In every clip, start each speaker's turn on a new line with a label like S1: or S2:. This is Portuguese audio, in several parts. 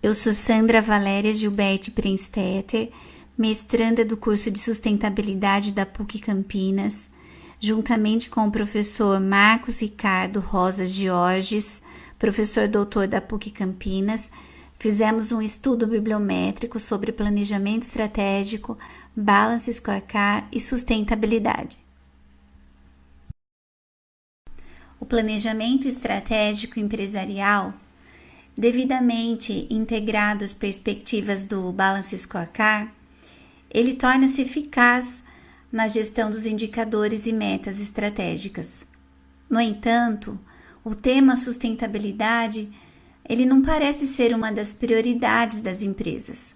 S1: Eu sou Sandra Valéria Gilberti Prinstetter, mestranda do curso de sustentabilidade da PUC Campinas, juntamente com o professor Marcos Ricardo Rosa Georges, professor doutor da PUC Campinas, fizemos um estudo bibliométrico sobre planejamento estratégico, balance scorecard e sustentabilidade. O planejamento estratégico empresarial, devidamente integrado às perspectivas do Balance Scorecard, ele torna-se eficaz na gestão dos indicadores e metas estratégicas. No entanto, o tema sustentabilidade, ele não parece ser uma das prioridades das empresas.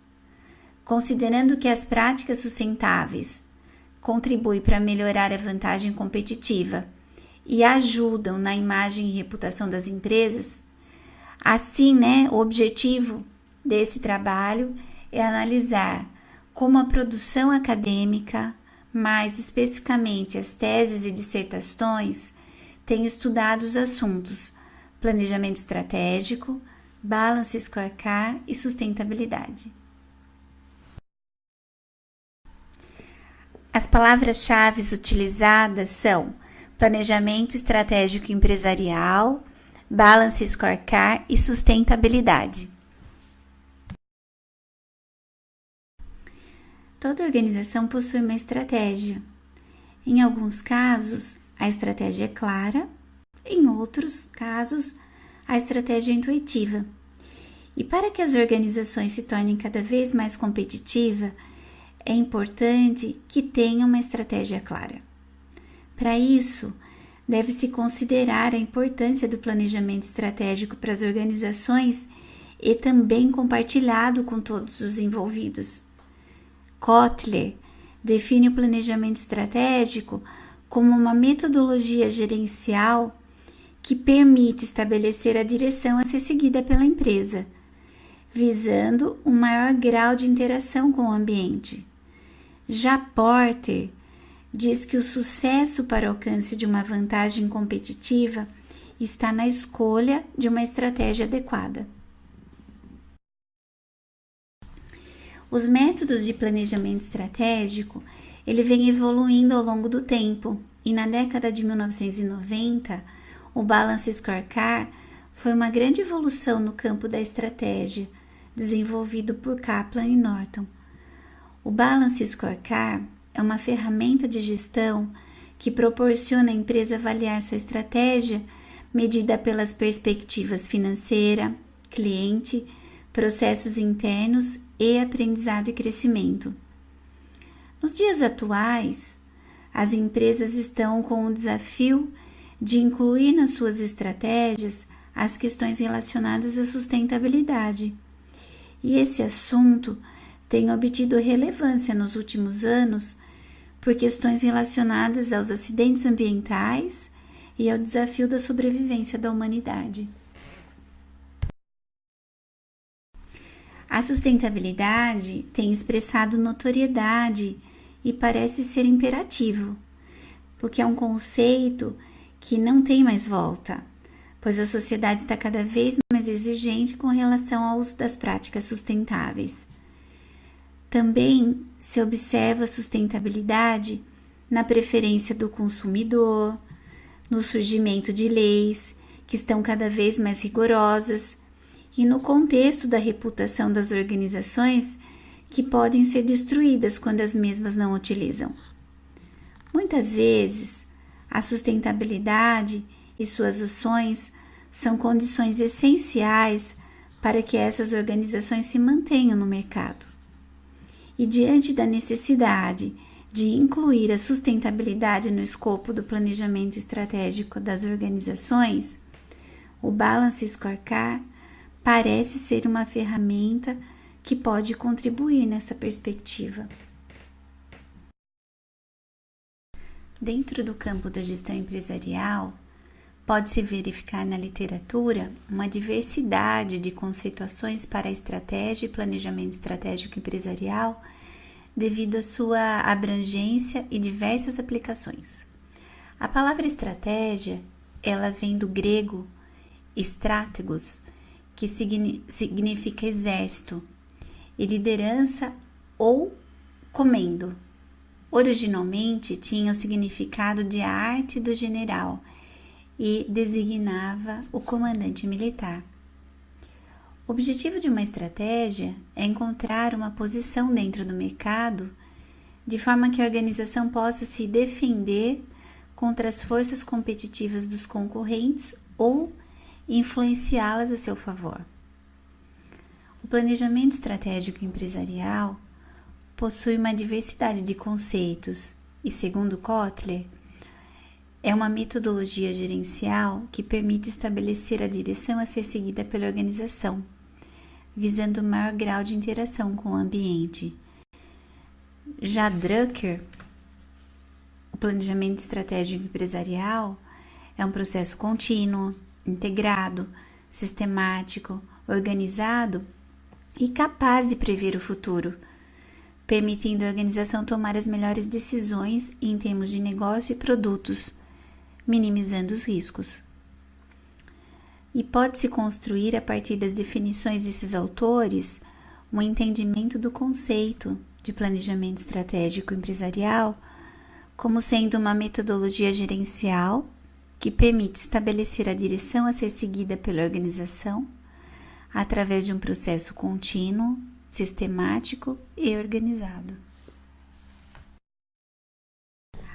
S1: Considerando que as práticas sustentáveis contribuem para melhorar a vantagem competitiva e ajudam na imagem e reputação das empresas, assim, o objetivo desse trabalho é analisar como a produção acadêmica, mais especificamente as teses e dissertações, tem estudado os assuntos planejamento estratégico, balance scorecard e sustentabilidade. As palavras-chave utilizadas são planejamento estratégico empresarial, balance scorecard e sustentabilidade. Toda organização possui uma estratégia. Em alguns casos, a estratégia é clara, em outros casos, a estratégia é intuitiva. E para que as organizações se tornem cada vez mais competitivas, é importante que tenham uma estratégia clara. Para isso, deve-se considerar a importância do planejamento estratégico para as organizações e também compartilhado com todos os envolvidos. Kotler define o planejamento estratégico como uma metodologia gerencial que permite estabelecer a direção a ser seguida pela empresa, visando um maior grau de interação com o ambiente. Já Porter diz que o sucesso para o alcance de uma vantagem competitiva está na escolha de uma estratégia adequada. Os métodos de planejamento estratégico, ele vem evoluindo ao longo do tempo, e na década de 1990, o Balance Scorecard foi uma grande evolução no campo da estratégia, desenvolvido por Kaplan e Norton. O Balance Scorecard é uma ferramenta de gestão que proporciona à empresa avaliar sua estratégia medida pelas perspectivas financeira, cliente, processos internos e aprendizado e crescimento. Nos dias atuais, as empresas estão com o desafio de incluir nas suas estratégias as questões relacionadas à sustentabilidade. E esse assunto tem obtido relevância nos últimos anos por questões relacionadas aos acidentes ambientais e ao desafio da sobrevivência da humanidade. A sustentabilidade tem expressado notoriedade e parece ser imperativo, porque é um conceito que não tem mais volta, pois a sociedade está cada vez mais exigente com relação ao uso das práticas sustentáveis. Também se observa a sustentabilidade na preferência do consumidor, no surgimento de leis que estão cada vez mais rigorosas e no contexto da reputação das organizações que podem ser destruídas quando as mesmas não utilizam. Muitas vezes, a sustentabilidade e suas ações são condições essenciais para que essas organizações se mantenham no mercado. E diante da necessidade de incluir a sustentabilidade no escopo do planejamento estratégico das organizações, o Balance Scorecard parece ser uma ferramenta que pode contribuir nessa perspectiva. Dentro do campo da gestão empresarial, pode-se verificar na literatura uma diversidade de conceituações para a estratégia e planejamento estratégico empresarial devido à sua abrangência e diversas aplicações. A palavra estratégia, ela vem do grego stratégos, que significa exército, e liderança ou comendo. Originalmente tinha o significado de arte do general e designava o comandante militar. O objetivo de uma estratégia é encontrar uma posição dentro do mercado de forma que a organização possa se defender contra as forças competitivas dos concorrentes ou influenciá-las a seu favor. O planejamento estratégico empresarial possui uma diversidade de conceitos e, segundo Kotler, é uma metodologia gerencial que permite estabelecer a direção a ser seguida pela organização, visando o maior grau de interação com o ambiente. Já Drucker, o planejamento estratégico empresarial é um processo contínuo, integrado, sistemático, organizado e capaz de prever o futuro, permitindo a organização tomar as melhores decisões em termos de negócio e produtos, minimizando os riscos. E pode-se construir, a partir das definições desses autores, um entendimento do conceito de planejamento estratégico empresarial como sendo uma metodologia gerencial que permite estabelecer a direção a ser seguida pela organização através de um processo contínuo, sistemático e organizado.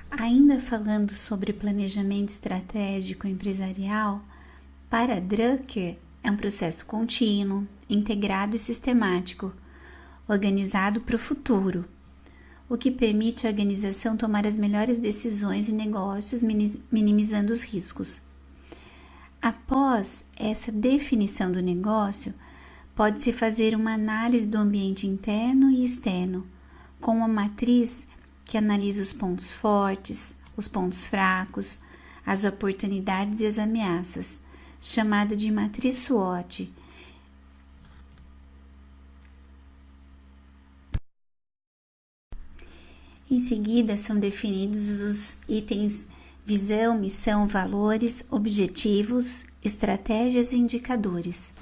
S1: Ainda falando sobre planejamento estratégico empresarial, para Drucker é um processo contínuo, integrado e sistemático, organizado para o futuro, o que permite à organização tomar as melhores decisões em negócios, minimizando os riscos. Após essa definição do negócio, pode-se fazer uma análise do ambiente interno e externo, com uma matriz que analisa os pontos fortes, os pontos fracos, as oportunidades e as ameaças, chamada de matriz SWOT. Em seguida, são definidos os itens visão, missão, valores, objetivos, estratégias e indicadores.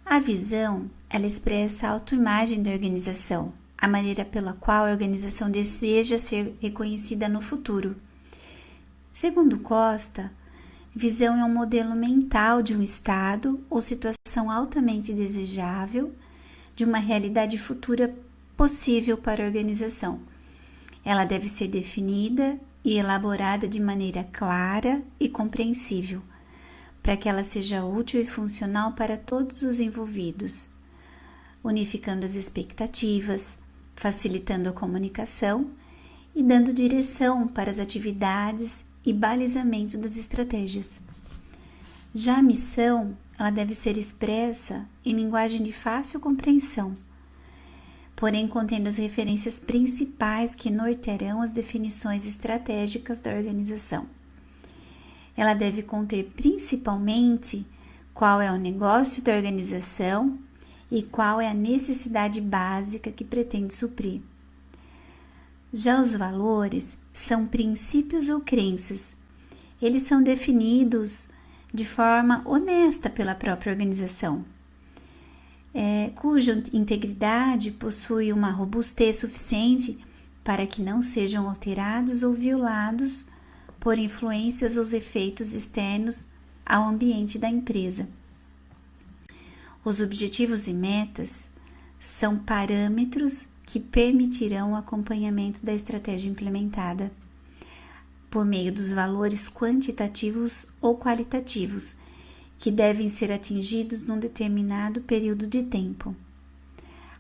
S1: A visão, ela expressa a autoimagem da organização, a maneira pela qual a organização deseja ser reconhecida no futuro. Segundo Costa, visão é um modelo mental de um estado ou situação altamente desejável de uma realidade futura possível para a organização. Ela deve ser definida e elaborada de maneira clara e compreensível, para que ela seja útil e funcional para todos os envolvidos, unificando as expectativas, facilitando a comunicação e dando direção para as atividades e balizamento das estratégias. Já a missão, ela deve ser expressa em linguagem de fácil compreensão, porém contendo as referências principais que nortearão as definições estratégicas da organização. Ela deve conter principalmente qual é o negócio da organização e qual é a necessidade básica que pretende suprir. Já os valores são princípios ou crenças. Eles são definidos de forma honesta pela própria organização, cuja integridade possui uma robustez suficiente para que não sejam alterados ou violados por influências ou efeitos externos ao ambiente da empresa. Os objetivos e metas são parâmetros que permitirão o acompanhamento da estratégia implementada por meio dos valores quantitativos ou qualitativos que devem ser atingidos num determinado período de tempo.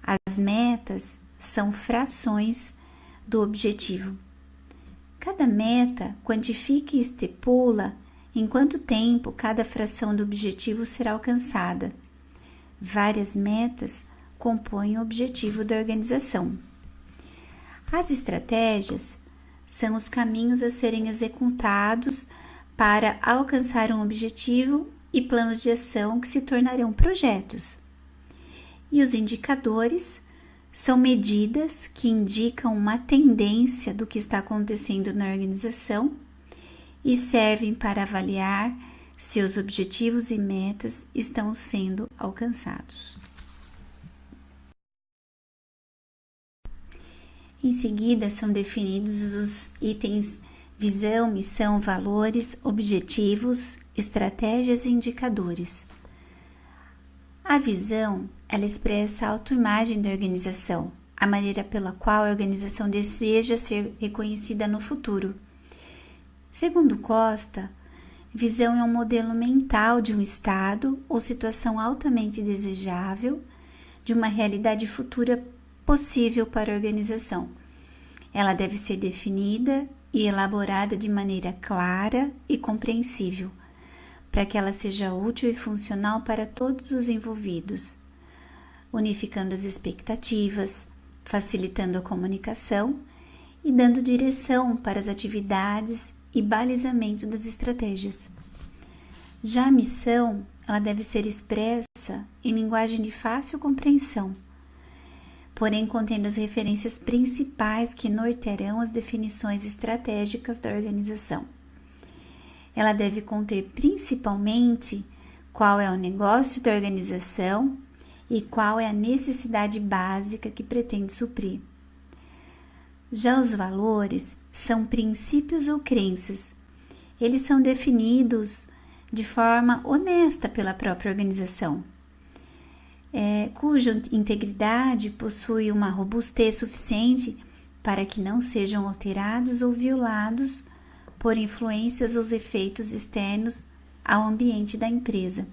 S1: As metas são frações do objetivo. Cada meta quantifica e estipula em quanto tempo cada fração do objetivo será alcançada. Várias metas compõem o objetivo da organização. As estratégias são os caminhos a serem executados para alcançar um objetivo e planos de ação que se tornarão projetos. E os indicadores são medidas que indicam uma tendência do que está acontecendo na organização e servem para avaliar se os objetivos e metas estão sendo alcançados. Em seguida, são definidos os itens visão, missão, valores, objetivos, estratégias e indicadores. A visão, ela expressa a autoimagem da organização, a maneira pela qual a organização deseja ser reconhecida no futuro. Segundo Costa, visão é um modelo mental de um estado ou situação altamente desejável, de uma realidade futura possível para a organização. Ela deve ser definida e elaborada de maneira clara e compreensível, para que ela seja útil e funcional para todos os envolvidos, unificando as expectativas, facilitando a comunicação e dando direção para as atividades e balizamento das estratégias. Já a missão, ela deve ser expressa em linguagem de fácil compreensão, porém contendo as referências principais que nortearão as definições estratégicas da organização. Ela deve conter principalmente qual é o negócio da organização e qual é a necessidade básica que pretende suprir. Já os valores são princípios ou crenças. Eles são definidos de forma honesta pela própria organização, cuja integridade possui uma robustez suficiente para que não sejam alterados ou violados por influências ou efeitos externos ao ambiente da empresa.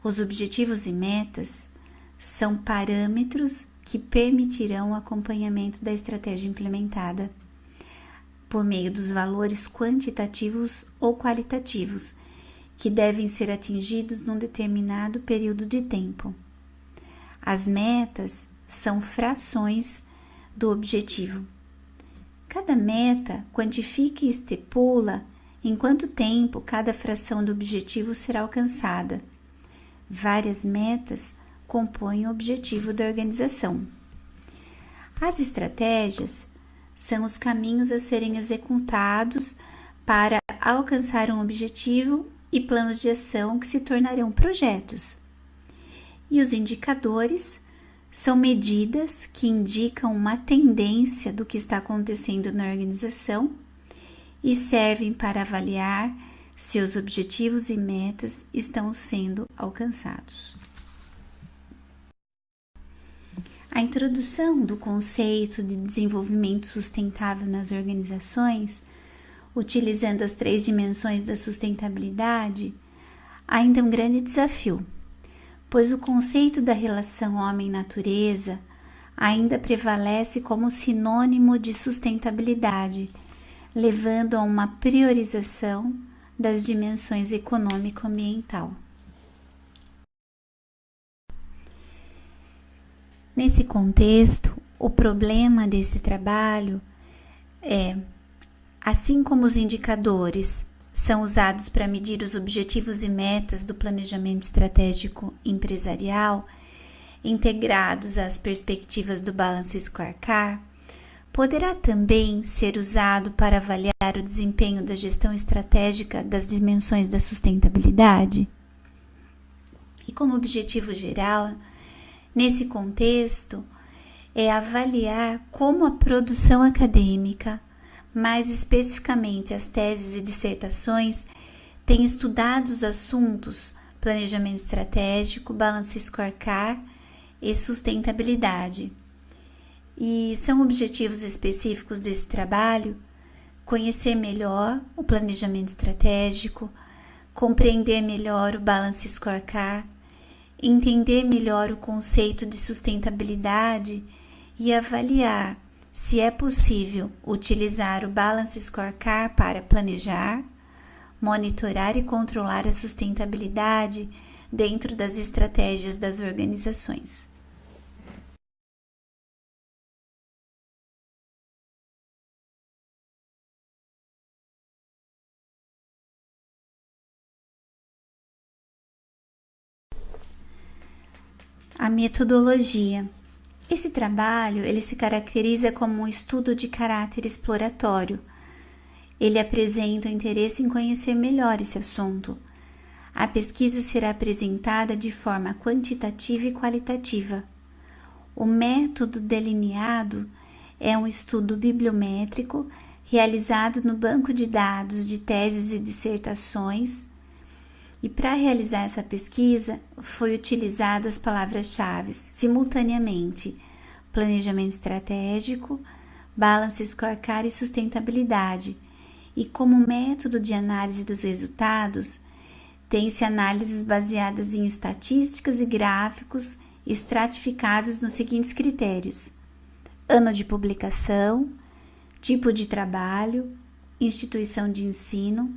S1: Os objetivos e metas são parâmetros que permitirão o acompanhamento da estratégia implementada por meio dos valores quantitativos ou qualitativos que devem ser atingidos num determinado período de tempo. As metas são frações do objetivo. Cada meta quantifica e estipula em quanto tempo cada fração do objetivo será alcançada. Várias metas compõem o objetivo da organização. As estratégias são os caminhos a serem executados para alcançar um objetivo e planos de ação que se tornarão projetos. E os indicadores são medidas que indicam uma tendência do que está acontecendo na organização e servem para avaliar se os objetivos e metas estão sendo alcançados. A introdução do conceito de desenvolvimento sustentável nas organizações, utilizando as 3 dimensões da sustentabilidade, ainda é um grande desafio, pois o conceito da relação homem-natureza ainda prevalece como sinônimo de sustentabilidade, levando a uma priorização das dimensões econômico-ambiental. Nesse contexto, o problema desse trabalho é, assim como os indicadores são usados para medir os objetivos e metas do planejamento estratégico empresarial, integrados às perspectivas do Balance Scorecard, poderá também ser usado para avaliar o desempenho da gestão estratégica das dimensões da sustentabilidade? E como objetivo geral, nesse contexto, é avaliar como a produção acadêmica, mais especificamente as teses e dissertações, tem estudado os assuntos planejamento estratégico, Balance Scorecard e sustentabilidade. E são objetivos específicos desse trabalho: conhecer melhor o planejamento estratégico, compreender melhor o Balance Scorecard, entender melhor o conceito de sustentabilidade e avaliar se é possível utilizar o Balance Scorecard para planejar, monitorar e controlar a sustentabilidade dentro das estratégias das organizações. A metodologia. Esse trabalho ele se caracteriza como um estudo de caráter exploratório. ele apresenta o interesse em conhecer melhor esse assunto. A pesquisa será apresentada de forma quantitativa e qualitativa. O método delineado é um estudo bibliométrico realizado no banco de dados de teses e dissertações, e para realizar essa pesquisa foi utilizado as palavras-chave simultaneamente: planejamento estratégico, balance scorecard e sustentabilidade. E como método de análise dos resultados, tem-se análises baseadas em estatísticas e gráficos estratificados nos seguintes critérios: ano de publicação, tipo de trabalho, instituição de ensino,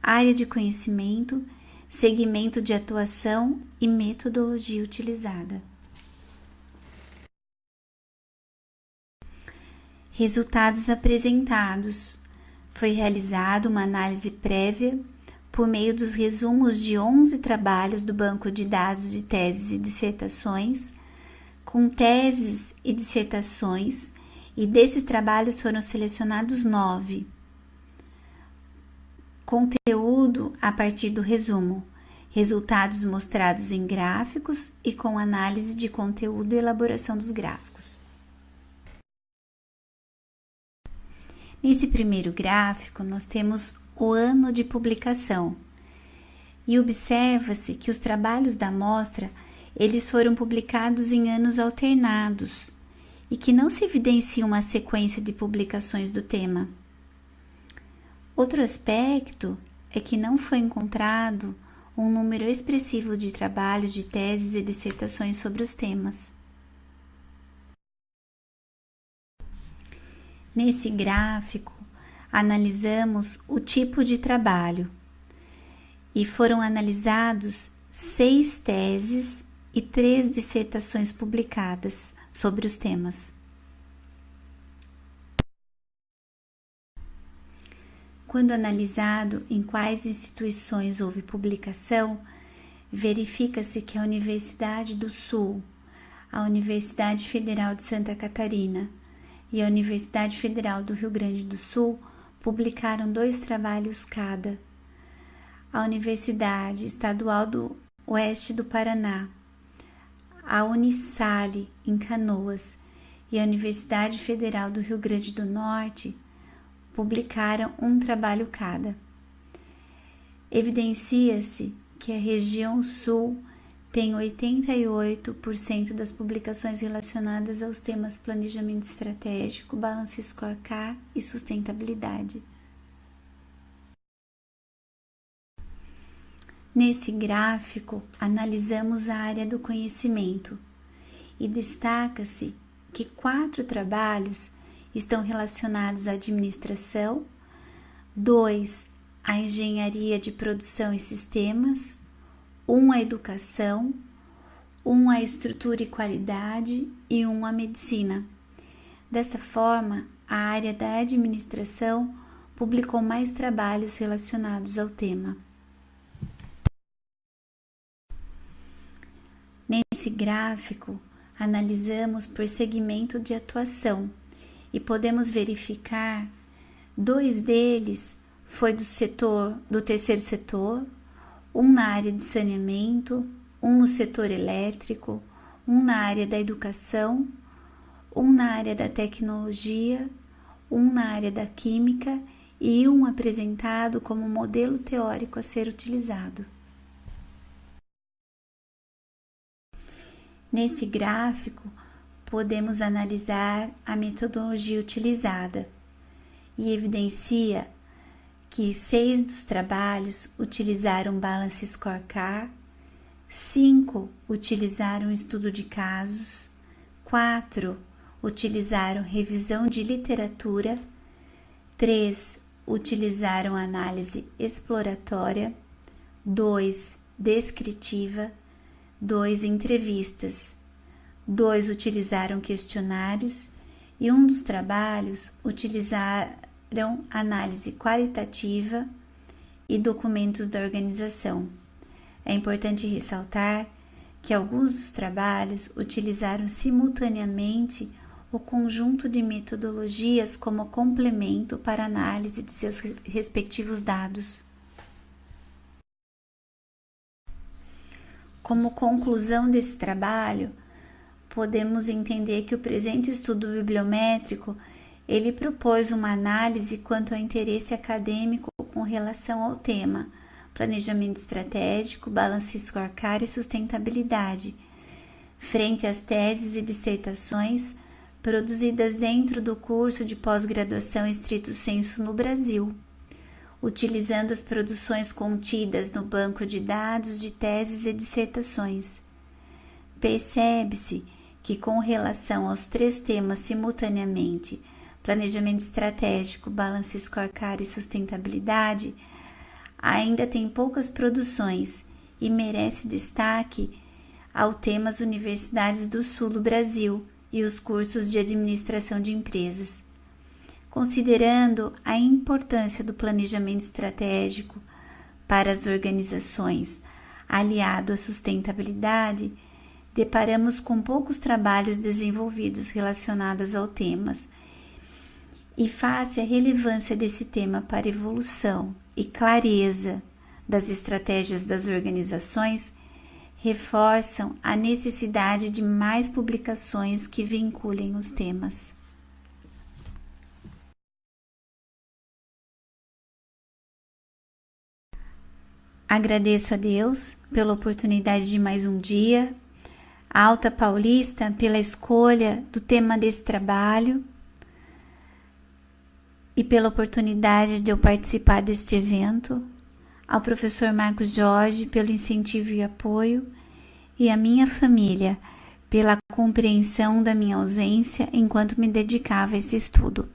S1: área de conhecimento, segmento de atuação e metodologia utilizada. Resultados apresentados. Foi realizada uma análise prévia por meio dos resumos de 11 trabalhos do banco de dados de teses e dissertações, com teses e dissertações, e desses trabalhos foram selecionados 9. Conteúdo a partir do resumo, resultados mostrados em gráficos e com análise de conteúdo e elaboração dos gráficos. Nesse primeiro gráfico, nós temos o ano de publicação e observa-se que os trabalhos da amostra eles foram publicados em anos alternados e que não se evidencia uma sequência de publicações do tema. Outro aspecto é que não foi encontrado um número expressivo de trabalhos de teses e dissertações sobre os temas. Nesse gráfico, analisamos o tipo de trabalho e foram analisados 6 teses e 3 dissertações publicadas sobre os temas. Quando analisado em quais instituições houve publicação, verifica-se que a Universidade do Sul, a Universidade Federal de Santa Catarina e a Universidade Federal do Rio Grande do Sul publicaram 2 trabalhos cada. A Universidade Estadual do Oeste do Paraná, a Unisale, em Canoas, e a Universidade Federal do Rio Grande do Norte publicaram 1 trabalho cada. Evidencia-se que a região Sul tem 88% das publicações relacionadas aos temas planejamento estratégico, balance scorecard e sustentabilidade. Nesse gráfico, analisamos a área do conhecimento e destaca-se que 4 trabalhos estão relacionados à administração, 2 à engenharia de produção e sistemas, 1 à educação, 1 à estrutura e qualidade e 1 à medicina. Dessa forma, a área da administração publicou mais trabalhos relacionados ao tema. Nesse gráfico, analisamos por segmento de atuação e podemos verificar 2 deles foi do terceiro setor, 1 na área de saneamento, 1 no setor elétrico, 1 na área da educação, 1 na área da tecnologia, 1 na área da química e 1 apresentado como modelo teórico a ser utilizado. Nesse gráfico, podemos analisar a metodologia utilizada e evidencia que 6 dos trabalhos utilizaram Balance Scorecard, 5 utilizaram estudo de casos, 4 utilizaram revisão de literatura, 3 utilizaram análise exploratória, 2 descritiva, 2 entrevistas, 2 utilizaram questionários e 1 dos trabalhos utilizaram análise qualitativa e documentos da organização. É importante ressaltar que alguns dos trabalhos utilizaram simultaneamente o conjunto de metodologias como complemento para análise de seus respectivos dados. Como conclusão desse trabalho, podemos entender que o presente estudo bibliométrico ele propôs uma análise quanto ao interesse acadêmico com relação ao tema planejamento estratégico, balance scorecard e sustentabilidade, frente às teses e dissertações produzidas dentro do curso de pós-graduação estrito sensu no Brasil, utilizando as produções contidas no banco de dados de teses e dissertações. Percebe-se que, com relação aos 3 temas simultaneamente, planejamento estratégico, balance scorecard e sustentabilidade, ainda tem poucas produções e merece destaque ao tema as Universidades do Sul do Brasil e os cursos de administração de empresas. Considerando a importância do planejamento estratégico para as organizações, aliado à sustentabilidade, deparamos com poucos trabalhos desenvolvidos relacionados ao tema. E face à relevância desse tema para a evolução e clareza das estratégias das organizações, reforçam a necessidade de mais publicações que vinculem os temas. Agradeço a Deus pela oportunidade de mais um dia, a Alta Paulista pela escolha do tema desse trabalho e pela oportunidade de eu participar deste evento, ao professor Marcos Jorge pelo incentivo e apoio e à minha família pela compreensão da minha ausência enquanto me dedicava a esse estudo.